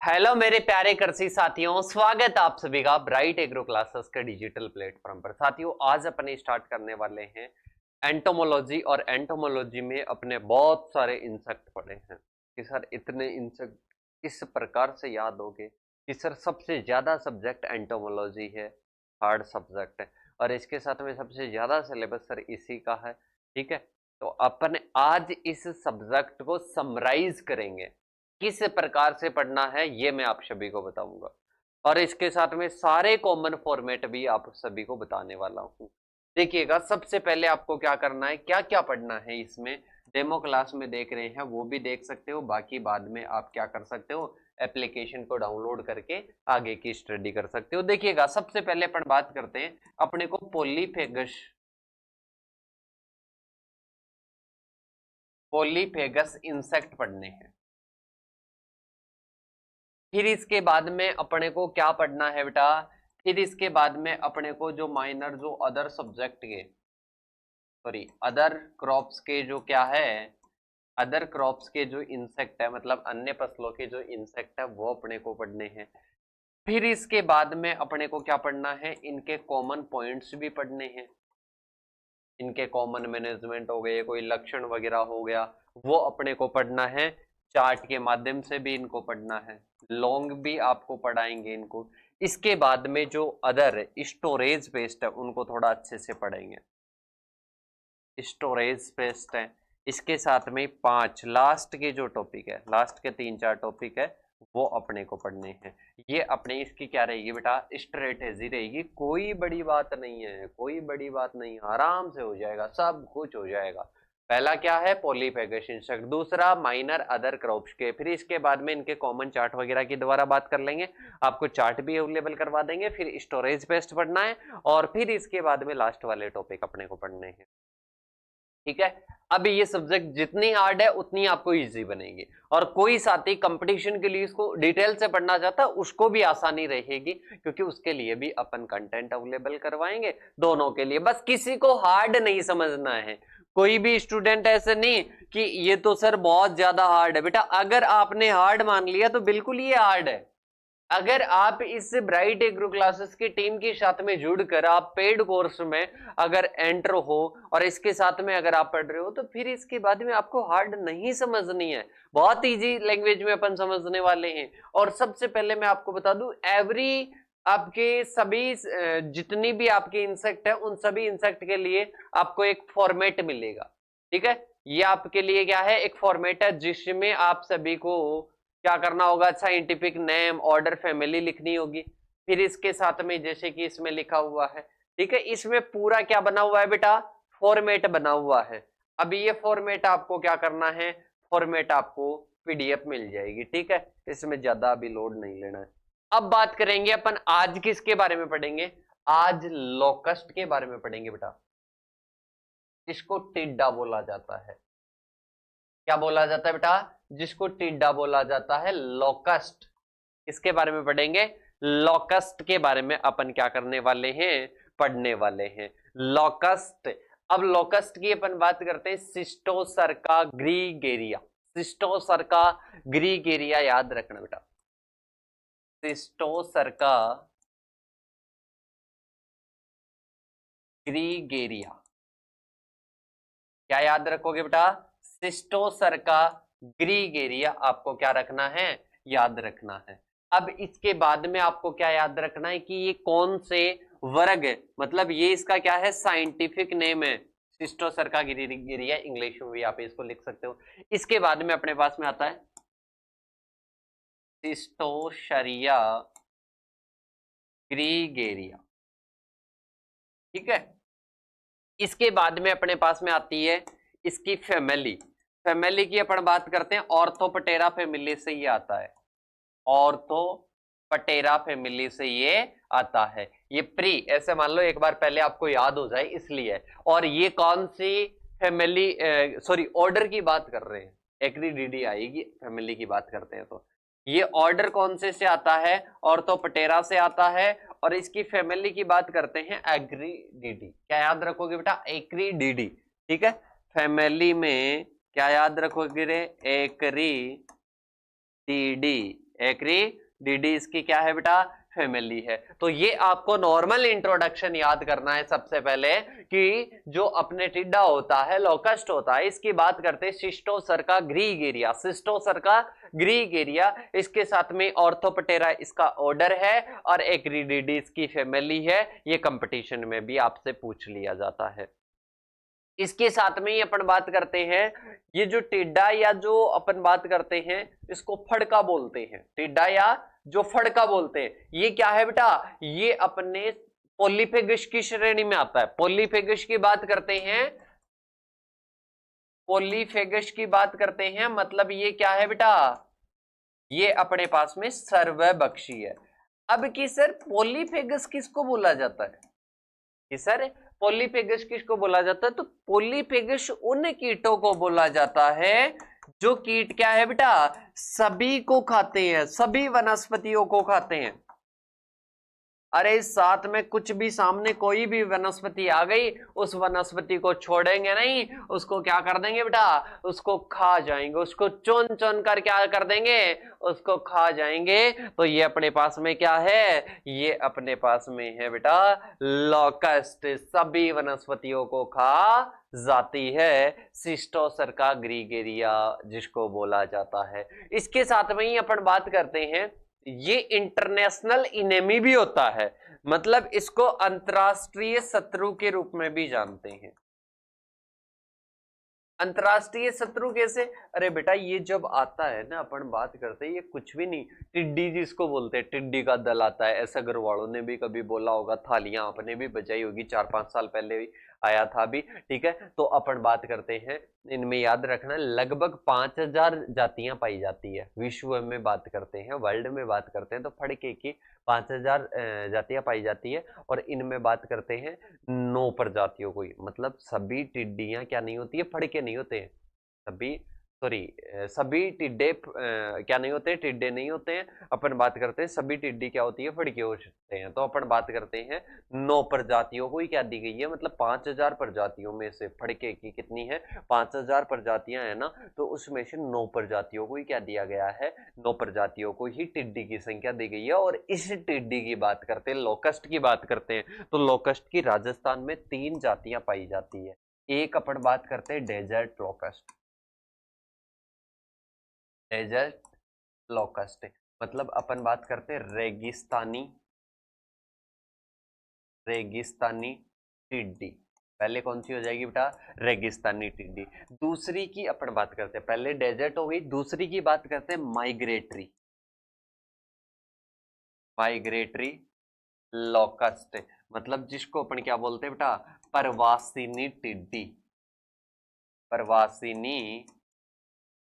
Hello मेरे प्यारे कृषि साथियों, स्वागत है आप सभी का ब्राइट एग्रो क्लासेस के डिजिटल प्लेटफॉर्म पर। साथियों, आज अपने स्टार्ट करने वाले हैं एंटोमोलॉजी। और एंटोमोलॉजी में अपने बहुत सारे इंसेक्ट पढ़े हैं कि सर इतने इंसेक्ट किस प्रकार से याद होंगे कि सर सबसे ज्यादा सब्जेक्ट एंटोमोलॉजी है, हार्ड सब्जेक्ट है, और इसके साथ में सबसे ज्यादा सिलेबस सर इसी का है। ठीक है, तो अपन आज इस सब्जेक्ट को समराइज करेंगे, किस प्रकार से पढ़ना है ये मैं आप सभी को बताऊंगा, और इसके साथ में सारे कॉमन फॉर्मेट भी आप सभी को बताने वाला हूं। देखिएगा, सबसे पहले आपको क्या करना है, क्या क्या पढ़ना है इसमें डेमो क्लास में देख रहे हैं वो भी देख सकते हो, बाकी बाद में आप क्या कर सकते हो, एप्लीकेशन को डाउनलोड करके आगे की स्टडी कर सकते हो। देखिएगा, सबसे पहले अपन बात करते हैं, अपने को पॉलीफेगस इंसेक्ट पढ़ने हैं। फिर इसके बाद में अपने को क्या पढ़ना है बेटा, फिर इसके बाद में अपने को जो माइनर जो अदर सब्जेक्ट के अदर क्रॉप्स के जो क्या है, अदर क्रॉप्स के जो इंसेक्ट है, मतलब अन्य फसलों के जो इंसेक्ट है वो अपने को पढ़ने हैं। फिर इसके बाद में अपने को क्या पढ़ना है, इनके कॉमन पॉइंट्स भी पढ़ने हैं, इनके कॉमन मैनेजमेंट हो गए, कोई लक्षण वगैरह हो गया वो अपने को पढ़ना है। चार्ट के माध्यम से भी इनको पढ़ना है, लॉन्ग भी आपको पढ़ाएंगे इनको। इसके बाद में जो अदर स्टोरेज बेस्ड है उनको थोड़ा अच्छे से पढ़ेंगे, स्टोरेज बेस्ड है। इसके साथ में 5 लास्ट के जो टॉपिक है, लास्ट के 3-4 टॉपिक है वो अपने को पढ़ने हैं। ये अपने इसकी क्या रहेगी बेटा, स्ट्रेटेजी रहेगी। कोई बड़ी बात नहीं है, कोई बड़ी बात नहीं, आराम से हो जाएगा, सब कुछ हो जाएगा। पहला क्या है, पॉलीफेगस इंसेक्ट, दूसरा माइनर अदर क्रॉप्स के, फिर इसके बाद में इनके कॉमन चार्ट वगैरह की दोबारा बात कर लेंगे, आपको चार्ट भी अवेलेबल करवा देंगे। फिर स्टोरेज बेस्ड पढ़ना है, और फिर इसके बाद में लास्ट वाले टॉपिक अपने को पढ़ने हैं। ठीक है, अब ये सब्जेक्ट जितनी हार्ड है उतनी आपको इजी बनेगी, और कोई साथी कंपटीशन के लिए इसको डिटेल से पढ़ना चाहता है उसको भी आसानी रहेगी, क्योंकि उसके लिए भी अपन कंटेंट अवेलेबल करवाएंगे दोनों के लिए। बस किसी को हार्ड नहीं समझना है, कोई भी स्टूडेंट ऐसे नहीं कि ये तो सर बहुत ज्यादा हार्ड है। बेटा, अगर आपने हार्ड मान लिया तो बिल्कुल ये हार्ड है। अगर आप इस ब्राइट एग्रो क्लासेस की टीम के साथ में जुड़कर आप पेड कोर्स में अगर एंटर हो और इसके साथ में अगर आप पढ़ रहे हो, तो फिर इसके बाद में आपको हार्ड नहीं समझनी है, बहुत इजी लैंग्वेज में अपन समझने वाले हैं। और सबसे पहले मैं आपको बता दूं, एवरी आपके सभी जितनी भी आपके इंसेक्ट है उन सभी इंसेक्ट के लिए आपको एक फॉर्मेट मिलेगा। ठीक है, ये आपके लिए क्या है, एक फॉर्मेट है जिसमें आप सभी को क्या करना होगा, साइंटिफिक नेम, ऑर्डर, फैमिली लिखनी होगी। फिर इसके साथ में जैसे कि इसमें लिखा हुआ है, ठीक है, इसमें पूरा क्या बना हुआ है बेटा, फॉर्मेट बना हुआ है। अभी ये फॉर्मेट आपको क्या करना है, फॉर्मेट आपको पीडीएफ मिल जाएगी। ठीक है, इसमें ज्यादा अभी लोड नहीं लेना है। अब बात करेंगे अपन, आज किसके बारे में पढ़ेंगे, आज लोकस्ट के बारे में पढ़ेंगे बेटा। इसको टिड्डा बोला जाता है, क्या बोला जाता है बेटा, जिसको टिड्डा बोला जाता है, लोकस्ट। इसके बारे में पढ़ेंगे, लोकस्ट के बारे में अपन क्या करने वाले हैं, पढ़ने वाले हैं, लोकस्ट। अब लोकस्ट की अपन बात करते हैं, सिस्टोसर्का ग्रीगेरिया, सिस्टोसर्का ग्रीगेरिया, याद रखना बेटा, सिस्टोसर्का ग्रीगेरिया, क्या याद रखोगे बेटा, सिस्टोसर्का ग्रीगेरिया आपको क्या रखना है, याद रखना है। अब इसके बाद में आपको क्या याद रखना है कि ये कौन से वर्ग है, मतलब ये इसका क्या है, साइंटिफिक नेम है, सिस्टोसर्का ग्रीगेरिया, इंग्लिश में भी आप इसको लिख सकते हो। इसके बाद में अपने पास में आता है सिस्टोशरिया ग्रीगेरिया। ठीक है, इसके बाद में अपने पास में आती है इसकी फैमिली, फैमिली की अपन बात करते हैं, ऑर्थोपटेरा फैमिली से ये आता है, ऑर्थोपटेरा फैमिली से ये आता है। ये प्री ऐसे मान लो एक बार पहले आपको याद हो जाए इसलिए। और ये कौन सी फैमिली, सॉरी ऑर्डर की बात कर रहे हैं, एक्रीडीडी आएगी, फैमिली की बात करते हैं तो ये ऑर्डर कौन से आता है, ऑर्थोपटेरा से आता है। और इसकी फैमिली की बात करते हैं, एग्रीडीडी, क्या याद रखोगे बेटा, एक्रीडीडी। ठीक है, फैमिली में क्या याद रखोगे रे, एक्रीडीडी, एक्रिडिडी इसकी क्या है बेटा, फैमिली है। तो ये आपको नॉर्मल इंट्रोडक्शन याद करना है सबसे पहले कि जो अपने टिड्डा होता है, लोकस्ट होता है, इसकी बात करते हैं शिस्टोसर्का ग्रीगेरिया, शिस्टोसर्का ग्रीगेरिया, इसके साथ में ऑर्थोपटेरा इसका ऑर्डर है और एक्रिडिडी इसकी फैमिली है। ये कंपटीशन में भी आपसे पूछ लिया जाता है। इसके साथ में ही अपन बात करते हैं, ये जो टिड्डा या जो अपन बात करते हैं इसको फड़का बोलते हैं, टिड्डा या जो फड़का बोलते हैं, ये क्या है बेटा, ये अपने पोलीफेगस की श्रेणी में आता है। पोलीफेगस की बात करते हैं, पोलीफेगस की बात करते हैं, मतलब ये क्या है बेटा, ये अपने पास में सर्वभक्षी है। अब कि सर पोलीफेगस किसको बोला जाता है, कि सर पोलीफेगस किसको बोला जाता है, तो पोलीफेगस उन कीटों को बोला जाता है जो कीट क्या है बेटा, सभी को खाते हैं, सभी वनस्पतियों को खाते हैं। अरे साथ में कुछ भी सामने कोई भी वनस्पति आ गई, उस वनस्पति को छोड़ेंगे नहीं, उसको क्या कर देंगे बेटा, उसको खा जाएंगे, उसको चुन चुन कर क्या कर देंगे, उसको खा जाएंगे। तो ये अपने पास में क्या है, ये अपने पास में है बेटा लोकस्ट, सभी वनस्पतियों को खा जाती है, शिस्टोसर्का ग्रीगेरिया जिसको बोला जाता है। इसके साथ में ही अपन बात करते हैं, ये इंटरनेशनल इनेमी भी होता है, मतलब इसको अंतरराष्ट्रीय शत्रु के रूप में भी जानते हैं। अंतरराष्ट्रीय शत्रु कैसे, अरे बेटा ये जब आता है ना, अपन बात करते हैं, ये कुछ भी नहीं, टिड्डी जिसको बोलते हैं, टिड्डी का दल आता है, ऐसा गरवाड़ों ने भी कभी बोला होगा, थालियां आपने भी बजाई होगी, 4-5 साल पहले भी आया था भी, ठीक है। तो अपन बात करते हैं, इनमें याद रखना लगभग 5000 जातियां पाई जाती है, विश्व में बात करते हैं, वर्ल्ड में बात करते हैं तो फड़के की 5000 जातियां पाई जाती है। और इनमें बात करते हैं 9 प्रजातियों को, मतलब सभी टिड्डियां क्या नहीं होती है, फड़के नहीं होते हैं, सभी सॉरी सभी टिड्डे क्या नहीं होते, टिड्डे नहीं होते हैं। अपन बात करते हैं सभी टिड्डी क्या होती है, फड़के होते हैं। तो अपन बात करते हैं 9 प्रजातियों को ही क्या दी गई है, मतलब 5000 प्रजातियों में से फड़के की कितनी है, 5000 प्रजातियां है ना, तो उसमें से 9 प्रजातियों को ही क्या दिया गया है, 9 प्रजातियों को ही टिड्डी की संख्या दी गई है। और इस टिड्डी की बात करते हैं, लोकस्ट की बात करते हैं, तो लोकस्ट की राजस्थान में 3 जातियां पाई जाती है। एक अपन बात करते हैं डेजर्ट लोकस्ट, डेजर्ट लोकस्ट, मतलब अपन बात करते हैं रेगिस्तानी, रेगिस्तानी टिड्डी। पहले कौन सी हो जाएगी बेटा, रेगिस्तानी टिड्डी। दूसरी की अपन बात करते हैं, पहले डेजर्ट हो गई, दूसरी की बात करते हैं माइग्रेटरी, माइग्रेटरी लोकस्ट, मतलब जिसको अपन क्या बोलते हैं बेटा, प्रवासिनी टिड्डी, प्रवासिनी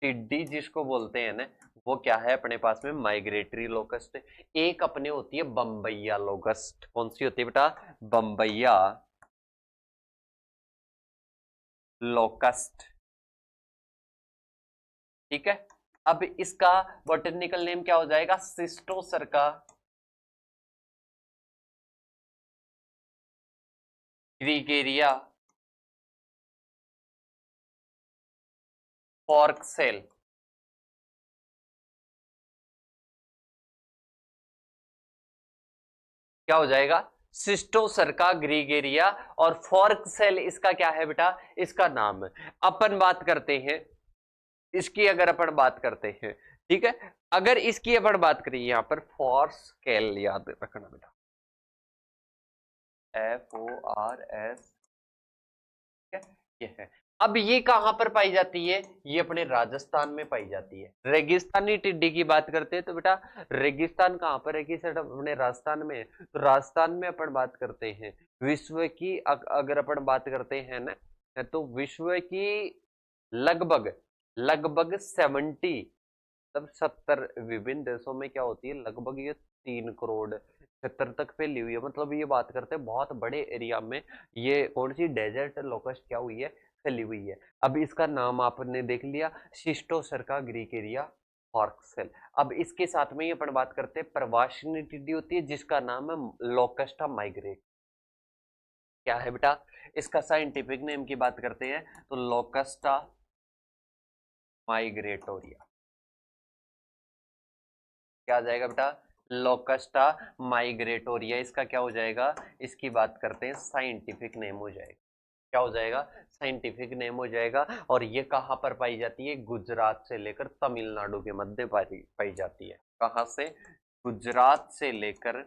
टिड्डी जिसको बोलते हैं ना, वो क्या है अपने पास में माइग्रेटरी लोकस्ट। एक अपने होती है बम्बैया लोकस्ट, कौन सी होती है बेटा, बम्बैया लोकस्ट, ठीक है। अब इसका बॉटनिकल नेम क्या हो जाएगा, शिस्टोसर्का ग्रीगेरिया फॉर्कसेल, क्या हो जाएगा, शिस्टोसर्का ग्रीगेरिया, और फॉर्कसेल इसका क्या है बेटा, इसका नाम है। अपन बात करते हैं इसकी, अगर अपन बात करते हैं, ठीक है, अगर इसकी अपन बात करें यहां पर फॉर्कसेल, याद रखना बेटा, FORS, ये है। अब ये कहां पर पाई जाती है, ये अपने राजस्थान में पाई जाती है। रेगिस्तानी टिड्डी की बात करते हैं तो बेटा रेगिस्तान कहां पर है, कि सर अपने राजस्थान में, तो राजस्थान में अपन बात करते हैं विश्व की, अगर अपन बात करते हैं ना, तो विश्व की लगभग लगभग 70, तब 70 विभिन्न देशों में क्या होती है, लगभग ये 3 करोड़ 76 तक फैली हुई है। मतलब ये बात करते हैं बहुत बड़े एरिया में ये कौन सी डेजर्ट लोकस्ट क्या हुई है, फैली हुई है। अब इसका नाम आपने देख लिया, शिस्टोसर्का ग्रीगेरिया फॉर्कसेल। अब इसके साथ में ही अपन बात करते हैं प्रवासिनी टिड्डी होती है जिसका नाम है लोकस्टा माइग्रेट, क्या है बेटा, इसका साइंटिफिक नेम की बात करते हैं तो लोकस्टा माइग्रेटोरिया, क्या आ जाएगा बेटा, लोकस्टा माइग्रेटोरिया, इसका क्या हो जाएगा, इसकी बात करते हैं साइंटिफिक नेम हो जाएगा, क्या हो जाएगा, साइंटिफिक नेम हो जाएगा। और ये कहाँ पर पाई जाती है, गुजरात से लेकर तमिलनाडु के मध्य पाई जाती है। कहाँ से, गुजरात से लेकर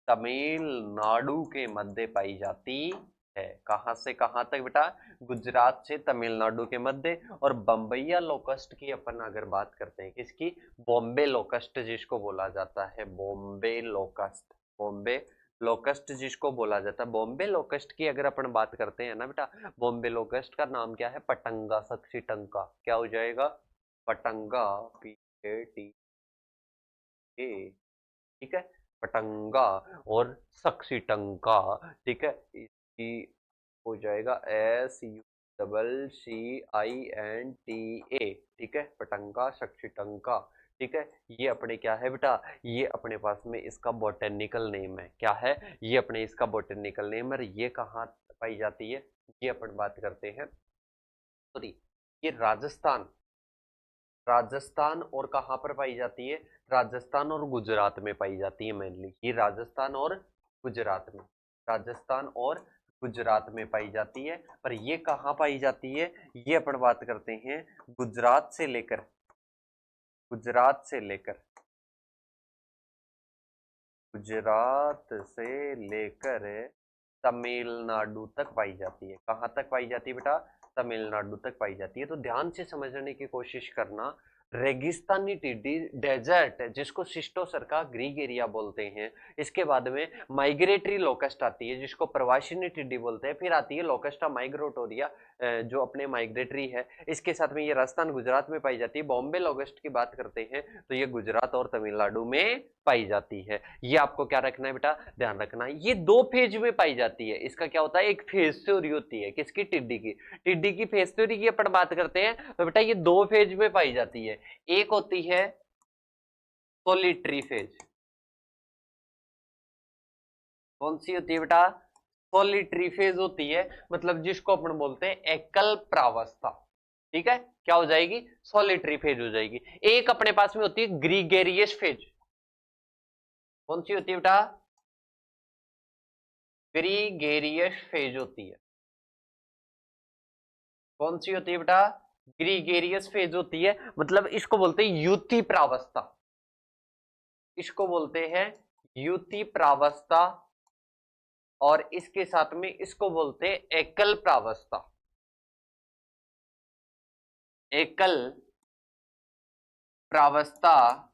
तमिलनाडु के मध्य पाई जाती है। कहां से कहां तक बेटा, गुजरात से तमिलनाडु के मध्य। और बम्बैया लोकस्ट की अपन अगर बात करते हैं, किसकी, बॉम्बे लोकस्ट जिसको बोला जाता है, बॉम्बे लोकस्ट, बॉम्बे लोकस्ट जिसको बोला जाता है, बॉम्बे लोकस्ट की अगर अपन बात करते हैं ना बेटा, बॉम्बे लोकस्ट का नाम क्या है, पटंगा सक्सीटंका, क्या हो जाएगा, पटंगा, PAT, ठीक है, पटंगा और सक्सीटंका, ठीक है, इसकी हो जाएगा SUCCINTA, ठीक है, पटंगा सक्सीटंका, ठीक है। ये अपने क्या है बेटा, ये अपने पास में इसका बोटेनिकल नेम है, क्या है, ये अपने इसका बोटेनिकल नेम है। ये कहाँ पाई जाती है, ये अपन बात करते हैं, सॉरी, ये राजस्थान, राजस्थान और कहां पर पाई जाती है, राजस्थान और गुजरात में पाई जाती है मेनली, ये राजस्थान और गुजरात में, राजस्थान और गुजरात में पाई जाती है। पर ये कहां पाई जाती है, ये अपन बात करते हैं गुजरात से लेकर, गुजरात से लेकर, गुजरात से लेकर तमिलनाडु तक पाई जाती है। कहां तक पाई जाती है बेटा, तमिलनाडु तक पाई जाती है। तो ध्यान से समझने की कोशिश करना, रेगिस्तानी टिड्डी, डेजर्ट जिसको सिस्टोसर्का ग्रीगेरिया बोलते हैं, इसके बाद में माइग्रेटरी लोकस्ट आती है जिसको प्रवासिनी टिड्डी बोलते हैं, फिर आती है लोकस्टा माइग्रेटोरिया जो अपने माइग्रेटरी है, इसके साथ में ये राजस्थान गुजरात में पाई जाती है। बॉम्बे लोकस्ट की बात करते हैं तो ये गुजरात और तमिलनाडु में पाई जाती है। ये आपको क्या रखना है बेटा, ध्यान रखना है, ये दो फेज में पाई जाती है। इसका क्या होता है, एक फेज थ्योरी होती है, किसकी, टिड्डी की, टिड्डी की फेज थ्योरी की अपन बात करते हैं तो बेटा ये दो फेज में पाई जाती है। एक होती है सोलिटरी फेज, कौन सी होती है बेटा, सोलिटरी फेज होती है, मतलब जिसको अपन बोलते हैं एकल प्रावस्था, ठीक है, क्या हो जाएगी, सोलिटरी फेज हो जाएगी। एक अपने पास में होती है ग्रीगेरियस फेज, कौन सी होती है बेटा, ग्रीगेरियस फेज होती है, कौन सी होती है बेटा, ग्रीगेरियस फेज होती है, मतलब इसको बोलते हैं युति प्रावस्था, इसको बोलते हैं युति प्रावस्था। और इसके साथ में इसको बोलते हैं एकल प्रावस्था, एकल प्रावस्था।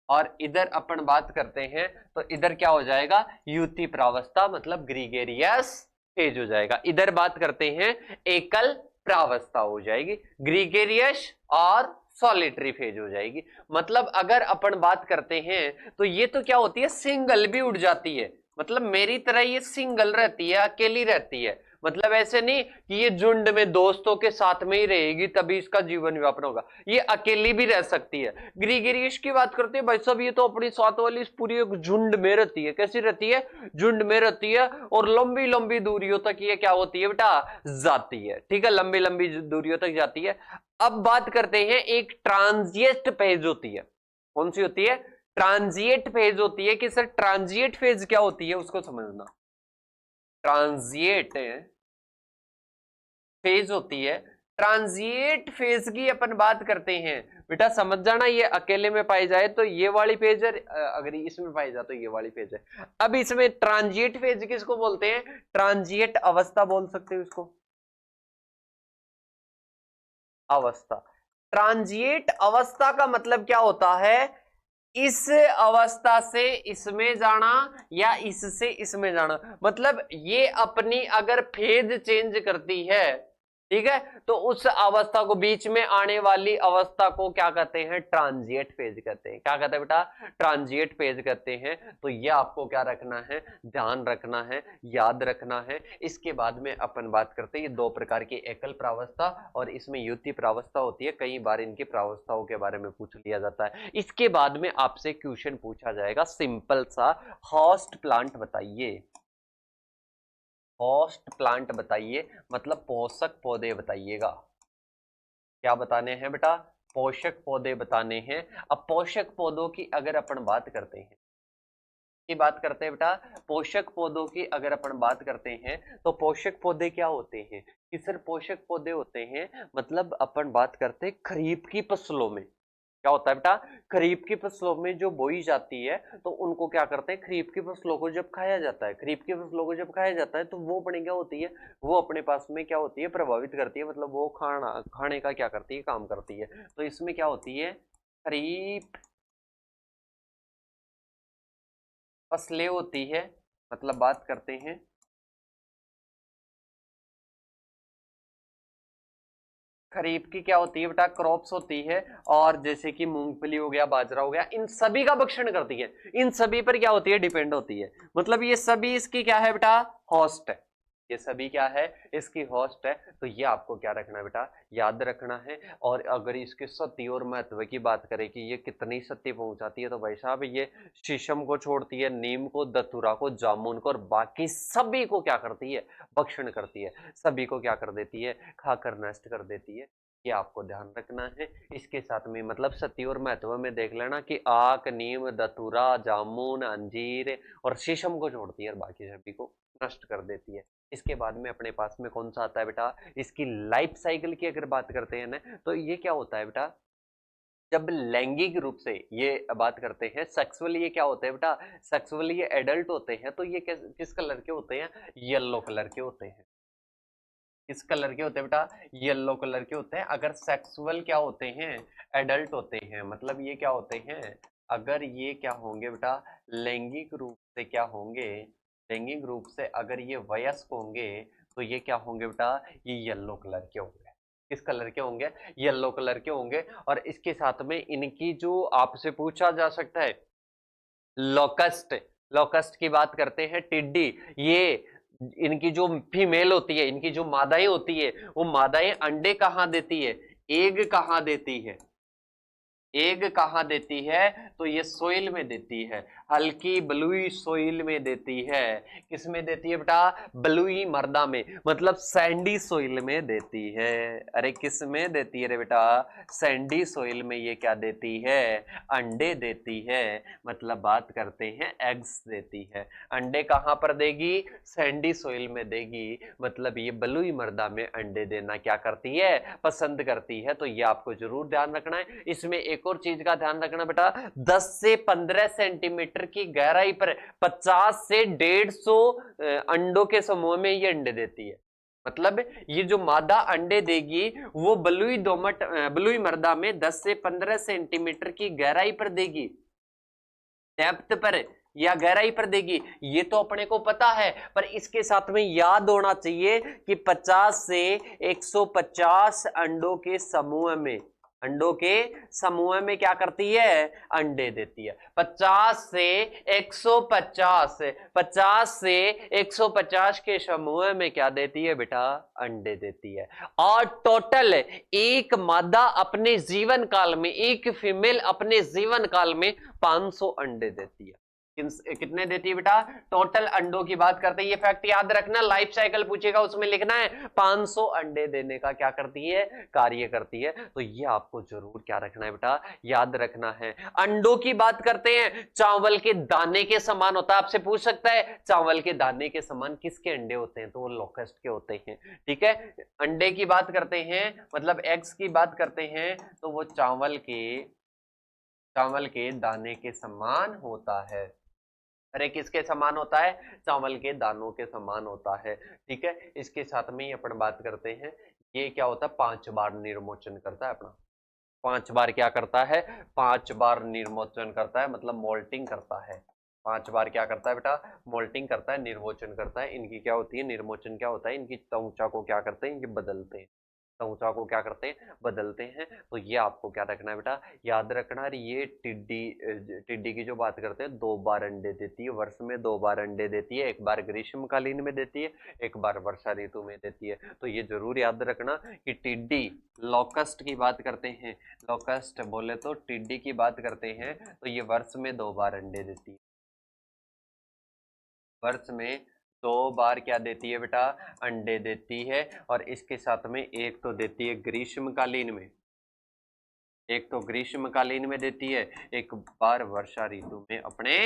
और इधर अपन बात करते हैं तो इधर क्या हो जाएगा, युति प्रावस्था, मतलब ग्रीगेरियस फेज हो जाएगा। इधर बात करते हैं एकल प्रावस्था हो जाएगी, ग्रीगेरियस और सॉलिटरी फेज हो जाएगी। मतलब अगर अपन बात करते हैं तो ये तो क्या होती है, सिंगल भी उड़ जाती है, मतलब मेरी तरह ये सिंगल रहती है, अकेली रहती है, मतलब ऐसे नहीं कि ये झुंड में दोस्तों के साथ में ही रहेगी तभी इसका जीवन व्यापन होगा, ये अकेली भी रह सकती है। ग्रीगेरियस की बात करते हैं भाई साहब, ये तो अपनी साथ वाली पूरी एक झुंड में रहती है, कैसी रहती है, झुंड में रहती है, और लंबी लंबी दूरियों तक ये क्या होती है बेटा, जाती है, ठीक है, लंबी लंबी दूरियों तक जाती है। अब बात करते हैं, एक ट्रांजिएंट फेज होती है, कौन सी होती है, ट्रांजिएंट फेज होती है। कि सर ट्रांजिएंट फेज क्या होती है उसको समझना, ट्रांजिएंट फेज होती है, ट्रांजिएंट फेज की अपन बात करते हैं बेटा, समझ जाना, ये अकेले में पाई जाए तो ये वाली फेज है, अगर इसमें पाई जाए तो ये वाली फेज है। अब इसमें ट्रांजिएंट फेज किसको बोलते हैं, ट्रांजिएंट अवस्था बोल सकते हो इसको, अवस्था। ट्रांजिएंट अवस्था का मतलब क्या होता है, इस अवस्था से इसमें जाना या इससे इसमें जाना, मतलब ये अपनी अगर फेज चेंज करती है, ठीक है, तो उस अवस्था को, बीच में आने वाली अवस्था को क्या कहते हैं, ट्रांजिएंट फेज कहते हैं। क्या कहते हैं बेटा, ट्रांजिएंट फेज कहते हैं। तो ये आपको क्या रखना है, ध्यान रखना है, याद रखना है। इसके बाद में अपन बात करते हैं, ये दो प्रकार की एकल प्रावस्था और इसमें युति प्रावस्था होती है। कई बार इनकी प्रावस्थाओं के बारे में पूछ लिया जाता है। इसके बाद में आपसे क्वेश्चन पूछा जाएगा सिंपल सा, होस्ट प्लांट बताइए, होस्ट प्लांट बताइए, मतलब पोषक पौधे बताइएगा। क्या बताने हैं बेटा, पोषक पौधे बताने हैं। अब पोषक पौधों की अगर अपन बात करते हैं बेटा, पोषक पौधों की अगर अपन बात करते हैं तो पोषक पौधे क्या होते हैं कि सर पोषक पौधे होते हैं, मतलब अपन बात करते हैं खरीफ की फसलों में क्या होता है बेटा, खरीफ की फसलों में जो बोई जाती है तो उनको क्या करते हैं, खरीफ की फसलों को जब खाया जाता है, खरीफ की फसलों को जब खाया जाता है तो वो अपने क्या होती है, वो अपने पास में क्या होती है, प्रभावित करती है, मतलब वो खाने का क्या करती है, काम करती है। तो इसमें क्या होती है, खरीफ फसलें होती है, मतलब बात करते हैं खरीफ की क्या होती है बेटा, क्रॉप्स होती है। और जैसे कि मूंगफली हो गया, बाजरा हो गया, इन सभी का भक्षण करती है, इन सभी पर क्या होती है, डिपेंड होती है। मतलब ये सभी इसकी क्या है बेटा, होस्ट है, ये सभी क्या है, इसकी होस्ट है। तो ये आपको क्या रखना है बेटा, याद रखना है। और अगर इसके सत्य और महत्व की बात करें कि ये कितनी सत्य पहुंचाती है, तो भाई साहब ये शीशम को छोड़ती है, नीम को, दतुरा को, जामुन को और बाकी सभी को क्या करती है, भक्षण करती है, सभी को क्या कर देती है, खाकर नष्ट कर देती है। ये आपको ध्यान रखना है। इसके साथ में मतलब सत्य और महत्व में देख लेना कि आक, नीम, दतुरा, जामुन, अंजीर और शीशम को छोड़ती है और बाकी सभी को नष्ट कर देती है। इसके बाद में अपने पास में कौन सा आता है बेटा, इसकी लाइफ साइकिल की अगर बात करते हैं ना, तो ये क्या होता है बेटा, जब लैंगिक रूप से ये बात करते हैं, सेक्सुअली ये क्या होते हैं बेटा, सेक्सुअली ये एडल्ट होते हैं, तो ये किस कलर के होते हैं, येलो कलर के होते हैं। किस कलर के होते हैं बेटा, येलो कलर के होते हैं। अगर सेक्सुअल क्या होते हैं, एडल्ट होते हैं, मतलब ये क्या होते हैं, अगर ये क्या होंगे बेटा, लैंगिक रूप से क्या होंगे, लैंगिक रूप से अगर ये वयस्क होंगे तो ये क्या होंगे बेटा, ये येलो कलर के होंगे। किस कलर के होंगे, येलो कलर के होंगे। और इसके साथ में इनकी जो आपसे पूछा जा सकता है, लोकस्ट, लोकस्ट की बात करते हैं, टिड्डी, ये इनकी जो फीमेल होती है, इनकी जो मादाएं होती है, वो मादाएं अंडे कहाँ देती है, एग कहाँ देती है, एग कहाँ देती है, तो ये सोइल में देती है, हल्की बलुई सोइल में देती है। किस में देती है बेटा, बलुई मर्दा में, मतलब सैंडी सोइल में देती है। अरे किस में देती है रे बेटा, सैंडी सोइल में ये क्या देती है, अंडे देती है, मतलब बात करते हैं एग्स देती है। अंडे कहाँ पर देगी, सैंडी सोइल में देगी, मतलब ये बलुई मर्दा में अंडे देना क्या करती है, पसंद करती है। तो ये आपको जरूर ध्यान रखना है। इसमें एक और चीज का ध्यान रखना बेटा, 10 से 15 सेंटीमीटर की गहराई पर 50 से 150 अंडों के समूह में ये अंडे देती है। मतलब ये जो मादा अंडे देगी वो बलुई मृदा में 10 से 15 सेंटीमीटर की गहराई पर देगी, डेप्थ पर या गहराई पर देगी, ये तो अपने को पता है। पर इसके साथ में याद होना चाहिए कि 50 से 150 अंडों के समूह में, अंडों के समूह में क्या करती है, अंडे देती है। 50 से 150, 50 से 150 के समूह में क्या देती है बेटा, अंडे देती है। और टोटल एक मादा अपने जीवन काल में, एक फीमेल अपने जीवन काल में 500 अंडे देती है। कितने देती है बेटा, टोटल अंडों की बात करते हैं, ये फैक्ट याद रखना, लाइफ साइकिल पूछेगा उसमें लिखना है, 500 अंडे देने का क्या करती है, कार्य करती है। तो ये आपको जरूर क्या रखना है बेटा, याद रखना है। अंडों की बात करते हैं, चावल के दाने के समान होता है, आपसे पूछ सकता है चावल के दाने के समान किसके अंडे होते हैं, तो वो लोकस्ट के होते हैं। ठीक है, अंडे की बात करते हैं, मतलब एग्स की बात करते हैं, तो वो चावल के दाने के समान होता है। अरे किसके समान होता है, चावल के दानों के समान होता है। ठीक है, इसके साथ में ही अपन बात करते हैं, ये क्या होता है, 5 बार निर्मोचन करता है अपना, 5 बार क्या करता है, 5 बार निर्मोचन करता है, मतलब मोल्टिंग करता है। 5 बार क्या करता है बेटा, मोल्टिंग करता है, निर्मोचन करता है। इनकी क्या होती है, निर्मोचन क्या होता है, इनकी त्वचा को क्या करते हैं, इनके बदलते हैं, त्वचा को क्या करते हैं, बदलते हैं। तो ये आपको क्या रखना है बेटा, याद रखना है। ये टिड्डी की जो बात करते हैं, 2 बार अंडे देती है, वर्ष में 2 बार अंडे देती है, एक बार ग्रीष्मकालीन में देती है, एक बार वर्षा ऋतु में देती है। तो ये जरूर याद रखना कि टिड्डी, लोकस्ट की बात करते हैं, लोकस्ट बोले तो टिड्डी की बात करते हैं, तो ये वर्ष में 2 बार अंडे देती है, वर्ष में 2 बार क्या देती है बेटा, अंडे देती है। और इसके साथ में एक तो देती है ग्रीष्मकालीन में, एक तो ग्रीष्मकालीन में देती है, एक बार वर्षा ऋतु में अपने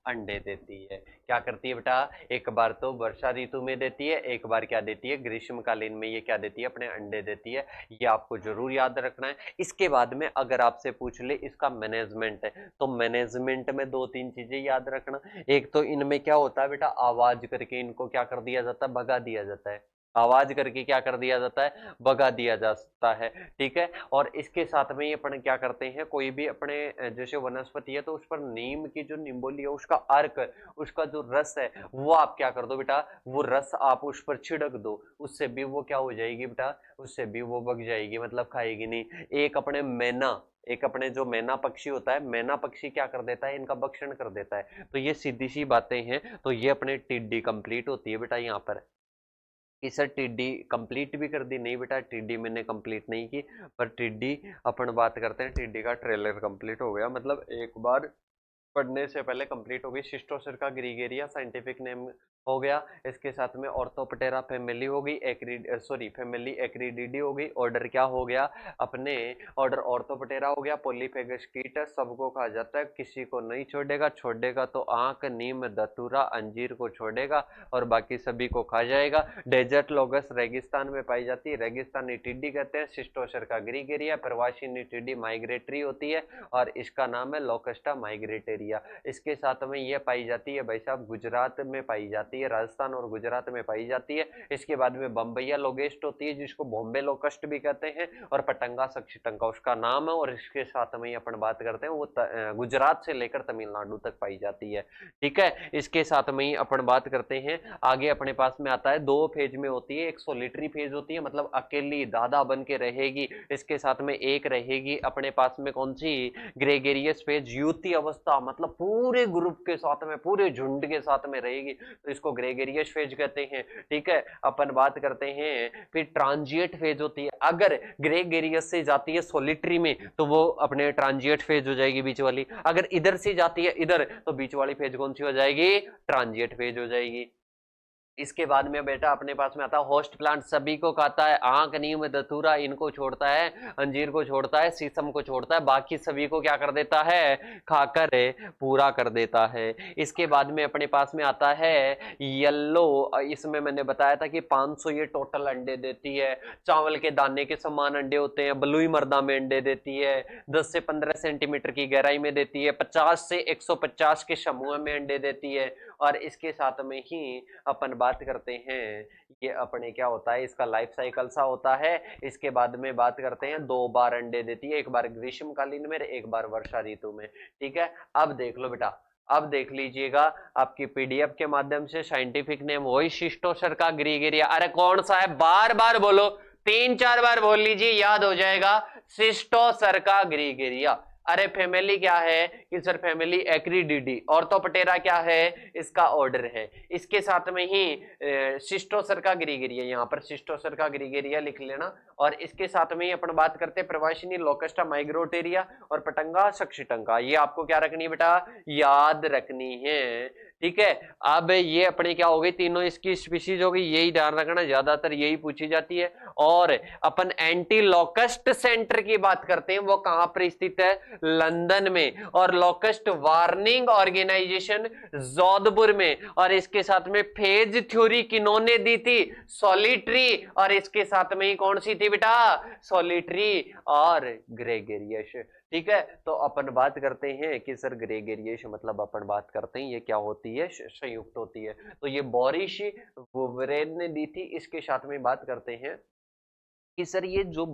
अंडे देती है। क्या करती है बेटा, एक बार तो वर्षा ऋतु में देती है, एक बार क्या देती है, ग्रीष्मकालीन में ये क्या देती है, अपने अंडे देती है। ये आपको जरूर याद रखना है। इसके बाद में अगर आपसे पूछ ले इसका मैनेजमेंट है, तो मैनेजमेंट में दो तीन चीजें याद रखना। एक तो इनमें क्या होता है बेटा, आवाज करके इनको क्या कर दिया जाता है, भगा दिया जाता है। आवाज करके क्या कर दिया जाता है, भगा दिया जाता है। ठीक है, और इसके साथ में ही अपन क्या करते हैं, कोई भी अपने जैसे वनस्पति है तो उस पर नीम की जो निम्बोली है उसका अर्क, उसका जो रस है वो आप क्या कर दो बेटा, वो रस आप उस पर छिड़क दो, उससे भी वो क्या हो जाएगी बेटा, उससे भी वो भग जाएगी, मतलब खाएगी नहीं। एक अपने मैना, एक अपने जो मैना पक्षी होता है, मैना पक्षी क्या कर देता है, इनका भक्षण कर देता है। तो ये सीधी सी बातें हैं। तो ये अपने टिड्डी कंप्लीट होती है बेटा यहाँ पर कि सर टिड्डी कंप्लीट भी कर दी, नहीं बेटा टिड्डी मैंने कंप्लीट नहीं की, पर टिड्डी अपन बात करते हैं, टिड्डी का ट्रेलर कंप्लीट हो गया, मतलब एक बार पढ़ने से पहले कंप्लीट हो गई। शिस्टोसर्का ग्रीगेरिया साइंटिफिक नेम हो गया। इसके साथ में ऑर्थोपटेरा फैमिली हो गई, फैमिली एक्रीडिडी हो गई। ऑर्डर क्या हो गया अपने, ऑर्डर ऑर्थोपटेरा हो गया। पॉलीफेगस कीट है, सबको खा जाता है, किसी को नहीं छोड़ेगा, छोड़ेगा तो आंख, नीम, दतूरा, अंजीर को छोड़ेगा और बाकी सभी को खा जाएगा। डेजर्ट लोगस रेगिस्तान में पाई जाती है, रेगिस्तानी टिड्डी कहते हैं। शिस्टोसर्का ग्रीगेरिया प्रवासी टिड्डी, माइग्रेटरी होती है और इसका नाम है लोकस्टा माइग्रेटेरिया। इसके साथ में ये पाई जाती है भाई साहब गुजरात में पाई जाती है, राजस्थान और गुजरात में पाई जाती है। इसके बाद में बम्बैया लोगेस्ट होती है जिसको बॉम्बे लोकस्ट भी कहते हैं, और पटंगा सक्षिटंका उसका नाम है। और इसके साथ में अपन बात करते हैं वो गुजरात से लेकर तमिलनाडु तक पाई जाती है। ठीक है, इसके साथ में ही अपन बात करते हैं आगे अपने पास में आता है, दो फेज में होती है, एक सोलिटरी फेज होती है मतलब अकेली दादा बन के रहेगी। इसके साथ में एक रहेगी अपने पास में कौन सी, ग्रेगेरियस फेज, युति अवस्था, मतलब पूरे ग्रुप के साथ में, पूरे झुंड के साथ में रहेगी, तो इसको ग्रेगेरियस फेज कहते हैं। ठीक है, अपन बात करते हैं फिर ट्रांजिएट फेज होती है, अगर ग्रेगेरियस से जाती है सोलिटरी में तो वो अपने ट्रांजिएट फेज हो जाएगी बीच वाली, अगर इधर से जाती है इधर तो बीच वाली फेज कौन सी हो जाएगी, ट्रांजिएट फेज हो जाएगी। इसके बाद में बेटा अपने पास में आता है होस्ट प्लांट, सभी को खाता है, आंख, नीम, दतूरा इनको छोड़ता है, अंजीर को छोड़ता है, शीशम को छोड़ता है, बाकी सभी को क्या कर देता है, खाकर पूरा कर देता है। इसके बाद में अपने पास में आता है येलो, इसमें मैंने बताया था कि 500 ये टोटल अंडे देती है, चावल के दाने के समान अंडे होते हैं, बलुई मर्दा में अंडे देती है, 10 से 15 सेंटीमीटर की गहराई में देती है, 50 से 150 के समूह में अंडे देती है। और इसके साथ में ही अपन बात करते हैं, ये अपने क्या होता है, इसका लाइफ साइकिल सा होता है। इसके बाद में बात करते हैं, 2 बार अंडे देती है, एक बार ग्रीष्मकालीन में, एक बार वर्षा ऋतु में। ठीक है, अब देख लो बेटा, अब देख लीजिएगा आपकी पीडीएफ के माध्यम से, साइंटिफिक नेम वही शिस्टोसर्का ग्रीगेरिया। अरे कौन सा है, बार बार बोलो, 3-4 बार बोल लीजिए, याद हो जाएगा, शिस्टोसर्का ग्रीगेरिया। अरे फैमिली क्या है कि सर फैमिली एक्रीडिडी, ऑर्थोपटेरा क्या है, इसका ऑर्डर है। इसके साथ में ही शिस्टोसर्का ग्रीगेरिया, यहाँ पर शिस्टोसर्का ग्रीगेरिया लिख लेना। और इसके साथ में ही अपन बात करते हैं प्रवासिनी लोकस्टा माइग्रेटेरिया और पटंगा सक्षिटंका, ये आपको क्या रखनी है बेटा, याद रखनी है। ठीक है, अब ये अपने क्या हो गई, तीनों इसकी स्पीशीज हो गई, यही ध्यान रखना, ज्यादातर यही पूछी जाती है। और अपन एंटी लोकस्ट सेंटर की बात करते हैं, वो कहां पर स्थित है, लंदन में, और लोकस्ट वार्निंग ऑर्गेनाइजेशन जोधपुर में। और इसके साथ में फेज थ्योरी किन्होंने दी थी, सॉलिटरी, और इसके साथ में ही कौन सी थी बेटा, सॉलिटरी और ग्रेगेरियस। ठीक है, तो अपन बात करते हैं कि सर ग्रेगेरियस मतलब अपन बात करते हैं ये क्या होती है, संयुक्त होती है। तो ये बोरिश वुवरेन ने दी थी। इसके साथ में बात करते हैं कि सर ये जो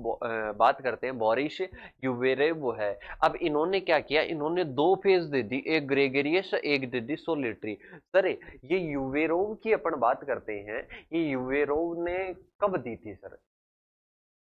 बात करते हैं बोरिश यूवेरेव है, अब इन्होंने क्या किया, इन्होंने 2 फेज दे दी, एक ग्रेगेरियस एक दे दी सोलिटरी। सर ये यूवेरोव की अपन बात करते हैं, ये यूवेरोव ने कब दी थी सर,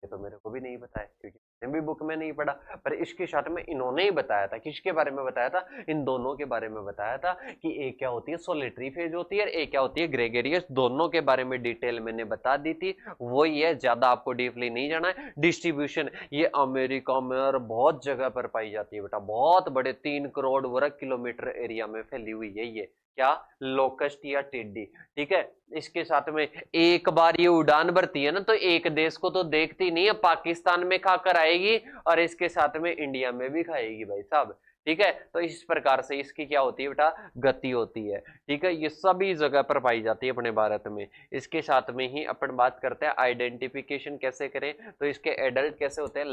ये तो मेरे को भी नहीं पता है क्योंकि मैंने भी बुक में नहीं पढ़ा, पर इसके साथ में इन्होंने ही बताया था, किसके बारे में बताया था, इन दोनों के बारे में बताया था कि एक क्या होती है सोलिटरी फेज होती है और एक क्या होती है ग्रेगेरियस, दोनों के बारे में डिटेल मैंने बता दी थी, वही है, ज्यादा आपको डीपली नहीं जाना है। डिस्ट्रीब्यूशन ये अमेरिका में और बहुत जगह पर पाई जाती है बेटा, बहुत बड़े 3 करोड़ वर्ग किलोमीटर एरिया में फैली हुई है ये क्या, लोकस्ट या टिड्डी। ठीक है, इसके साथ में एक बार ये उड़ान भरती है ना तो एक देश को तो देखती नहीं है, पाकिस्तान में खाकर खाएगी और इसके साथ में इंडिया में भी खाएगी भाई साहब, ठीक है। तो इस प्रकार से इसकी क्या होती है बेटा, गति होती है, ठीक है। ये सभी जगह पर पाई जाती है अपने भारत में। इसके साथ में ही अपन बात करते हैं आइडेंटिफिकेशन कैसे करें, तो इसके एडल्ट कैसे होते हैं,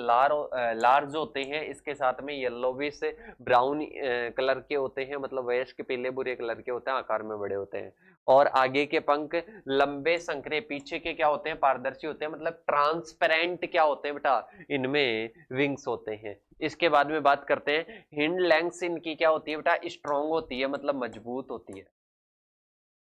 लार्ज होते हैं, इसके साथ में येलोविश ब्राउन कलर के होते हैं, मतलब वयस्क पीले भूरे कलर के होते हैं, आकार में बड़े होते हैं, और आगे के पंख लंबे संकरे, पीछे के क्या होते हैं, पारदर्शी होते हैं, मतलब ट्रांसपेरेंट क्या होते हैं बेटा, इनमें विंग्स होते हैं। इसके बाद में बात करते हैं हिंड लेंग्स, इनकी क्या होती है बेटा, स्ट्रॉन्ग होती है, मतलब मजबूत होती है।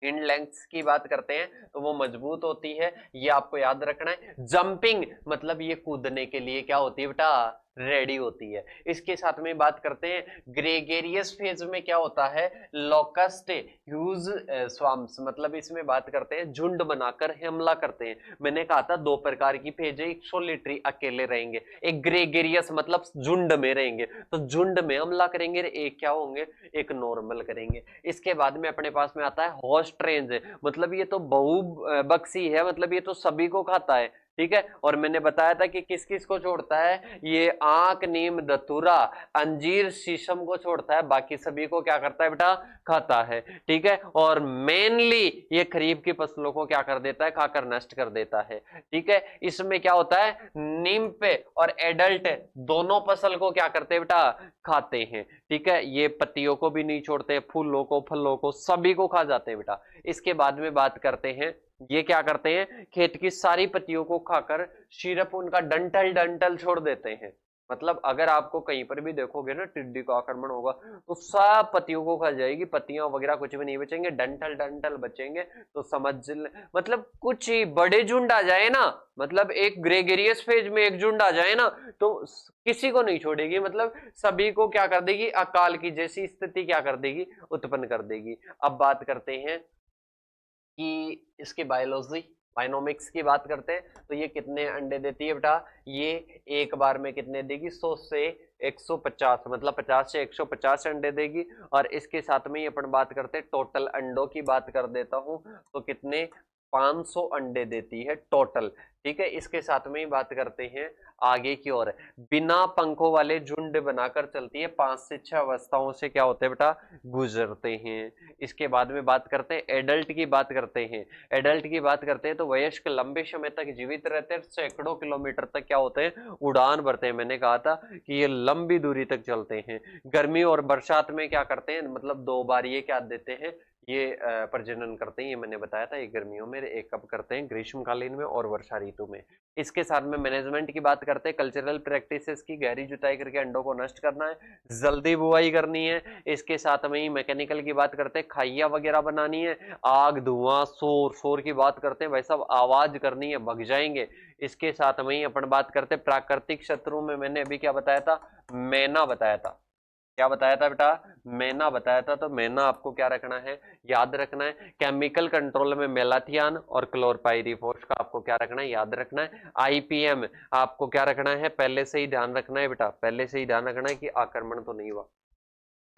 हिंड लेंग्स की बात करते हैं तो वो मजबूत होती है, ये आपको याद रखना है। जंपिंग मतलब ये कूदने के लिए क्या होती है बेटा, रेडी होती है। इसके साथ में बात करते हैं ग्रेगेरियस फेज में क्या होता है, लोकस्ट ह्यूज स्वाम्स, मतलब इसमें बात करते हैं झुंड बनाकर हमला करते हैं। मैंने कहा था दो प्रकार की फेज है, एक सोलिटरी अकेले रहेंगे, एक ग्रेगेरियस मतलब झुंड में रहेंगे, तो झुंड में हमला करेंगे, एक क्या होंगे, एक नॉर्मल करेंगे। इसके बाद में अपने पास में आता है होस्ट रेंज, मतलब ये तो बहुबक्सी है, मतलब ये तो सभी को खाता है, ठीक है। और मैंने बताया था कि किस किस को छोड़ता है, ये आंक, नीम, धतूरा, अंजीर, शीशम को छोड़ता है, बाकी सभी को क्या करता है बेटा, खाता है, ठीक है। और मेनली ये खरीफ की फसलों को क्या कर देता है, खाकर नष्ट कर देता है, ठीक है। इसमें क्या होता है, नीम पे और एडल्ट दोनों फसल को क्या करते हैं बेटा, खाते हैं, ठीक है। ये पत्तियों को भी नहीं छोड़ते, फूलों को, फलों को, सभी को खा जाते हैं बेटा। इसके बाद में बात करते हैं, ये क्या करते हैं, खेत की सारी पत्तियों को खाकर सिर्फ उनका डंठल डंठल छोड़ देते हैं, मतलब अगर आपको कहीं पर भी देखोगे ना टिड्डी का आक्रमण होगा तो सब पत्तियों को खा जाएगी, पत्तियां वगैरह कुछ भी नहीं बचेंगे, डंठल डंठल बचेंगे। तो समझ मतलब कुछ ही बड़े झुंड आ जाए ना, मतलब एक ग्रेगेरियस फेज में एक झुंड आ जाए ना तो किसी को नहीं छोड़ेगी, मतलब सभी को क्या कर देगी, अकाल की जैसी स्थिति क्या कर देगी, उत्पन्न कर देगी। अब बात करते हैं कि इसकी बायोलॉजी, बायोनोमिक्स की बात करते हैं तो ये कितने अंडे देती है बेटा, ये एक बार में कितने देगी, 100 से 150, मतलब 50 से 150 अंडे देगी। और इसके साथ में ही अपन बात करते हैं टोटल अंडों की बात कर देता हूं, तो कितने, 500 अंडे देती है टोटल, ठीक है। इसके साथ में ही बात करते हैं आगे की ओर, बिना पंखों वाले झुंड बनाकर चलती है, 5 से 6 अवस्थाओं से क्या होते हैं बेटा, गुजरते हैं। इसके बाद में बात करते हैं एडल्ट की बात करते हैं, एडल्ट की बात करते हैं तो वयस्क लंबे समय तक जीवित रहते हैं, सैकड़ों किलोमीटर तक क्या होते हैं, उड़ान भरते हैं। मैंने कहा था कि ये लंबी दूरी तक चलते हैं। गर्मी और बरसात में क्या करते हैं, मतलब 2 बार ये क्या देते हैं, ये प्रजनन करते हैं, ये मैंने बताया था, एक गर्मियों में, एक कब करते हैं, ग्रीष्मकालीन में और वर्षा ऋतु में। इसके साथ में मैनेजमेंट की बात करते हैं, कल्चरल प्रैक्टिसेस की, गहरी जुताई करके अंडों को नष्ट करना है, जल्दी बुआई करनी है। इसके साथ में ही मैकेनिकल की बात करते हैं, खाइया वगैरह बनानी है, आग, धुआं, शोर की बात करते हैं, भाई सब आवाज करनी है, भग जाएंगे। इसके साथ में ही अपन बात करते हैं प्राकृतिक शत्रु में, मैंने अभी क्या बताया था, मैना बताया था, क्या बताया था बेटा, मैना बताया था। तो मैना आपको क्या रखना है, याद रखना है। केमिकल कंट्रोल में मेलाथियान और क्लोरपाइरिफॉस का आपको क्या रखना है, याद रखना है। आईपीएम आपको क्या रखना है, पहले से ही ध्यान रखना है बेटा, पहले से ही ध्यान रखना है कि आक्रमण तो नहीं हुआ।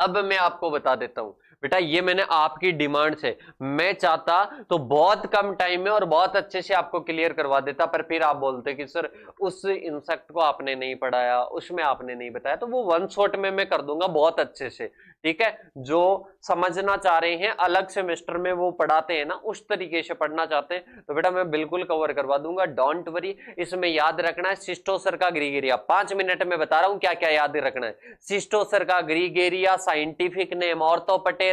अब मैं आपको बता देता हूं बेटा, ये मैंने आपकी डिमांड से, मैं चाहता तो बहुत कम टाइम में और बहुत अच्छे से आपको क्लियर करवा देता, पर फिर आप बोलते कि सर उस इंसेक्ट को आपने नहीं पढ़ाया, उसमें आपने नहीं बताया, तो वो वन शॉट में मैं कर दूंगा बहुत अच्छे से, ठीक है। जो समझना चाह रहे हैं, अलग सेमेस्टर में वो पढ़ाते हैं ना, उस तरीके से पढ़ना चाहते हैं तो बेटा मैं बिल्कुल कवर करवा दूंगा, डोंट वरी। इसमें याद रखना है सिस्टोसर का ग्रीगेरिया, 5 मिनट में बता रहा हूं क्या क्या याद रखना है। सिस्टोसर का ग्रीगेरिया साइंटिफिक नेम ऑर्थोपटेरा,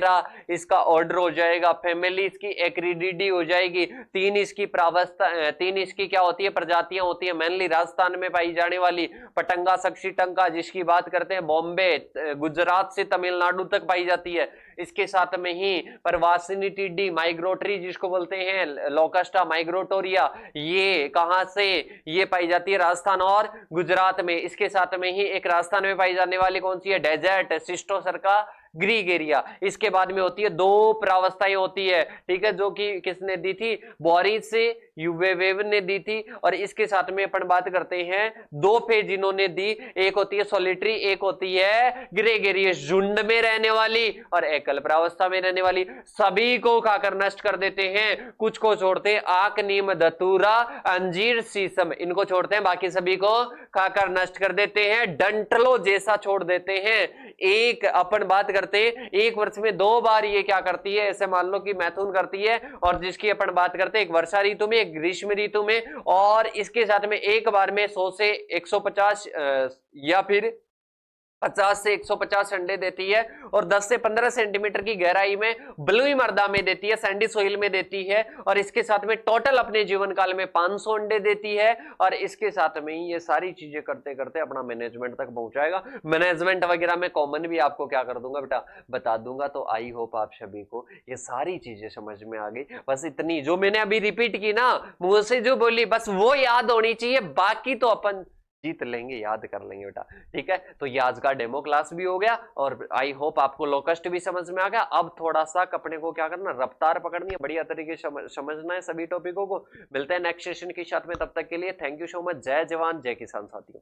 इसका ऑर्डर हो जाएगा, फैमिली इसकी एक्रिडिडी हो जाएगी, 3 इसकी प्रावस्था, 3 इसकी क्या होती है, प्रजातियां होती है, मेनली राजस्थान में पाई जाने वाली पटंगा, सक्सीटंका, जिसकी बात करते हैं बॉम्बे, गुजरात से तमिलनाडु तक पाई जाती है। इसके साथ में ही परवासिनी टिड्डी, माइग्रोटरी जिसको बोलते हैं, लोकस्टा माइग्रोटोरिया, ये कहां से, ये पाई जाती है राजस्थान और गुजरात में। इसके साथ में ही एक राजस्थान में पाई जाने वाली कौन सी है, डेजर्ट सिस्टोसर का ग्रीगेरिया। इसके बाद में होती है दो प्रावस्थाएं होती है, ठीक है, जो कि किसने दी थी, बोरिस से यूवेवेव ने दी थी। और इसके साथ में अपन बात करते हैं दो फेज इन्होंने दी, एक होती है सोलिटरी, एक होती है ग्रेगेरियस, झुंड में रहने वाली और एकल प्रावस्था में रहने वाली। सभी को खाकर नष्ट कर देते हैं, कुछ को छोड़ते हैं, आक, नीम, धतूरा, अंजीर, शीशम, इनको छोड़ते हैं, बाकी सभी को खाकर नष्ट कर देते हैं। डंटलो जैसा छोड़ देते हैं। एक अपन बात करते हैं एक वर्ष में 2 बार ये क्या करती है, ऐसे मान लो कि मैथुन करती है, और जिसकी अपन बात करते हैं एक वर्षा ऋतु में, एक ग्रीष्म ऋतु में, और इसके साथ में एक बार में 100 से 150 या फिर 50 से 150 अंडे देती है, और 10 से 15 सेंटीमीटर की गहराई में बलुई मृदा में देती है, सैंडी सोइल में देती है। और इसके साथ में टोटल अपने जीवन काल में 500 अंडे देती है। और इसके साथ में ये सारी चीजें करते करते अपना मैनेजमेंट तक पहुंचाएगा। मैनेजमेंट वगैरह में कॉमन भी आपको क्या कर दूंगा बेटा, बता दूंगा। तो आई होप आप सभी को ये सारी चीजें समझ में आ गई। बस इतनी जो मैंने अभी रिपीट की ना, मुंह से जो बोली बस वो याद होनी चाहिए, बाकी तो अपन जीत लेंगे, याद कर लेंगे बेटा, ठीक है। तो ये आज का डेमो क्लास भी हो गया, और आई होप आपको लोकस्ट भी समझ में आ गया। अब थोड़ा सा अपने को क्या करना, रफ्तार पकड़नी है, बढ़िया तरीके से समझना है सभी टॉपिकों को। मिलते हैं नेक्स्ट सेशन के साथ में, तब तक के लिए थैंक यू सो मच। जय जवान जय किसान साथियों।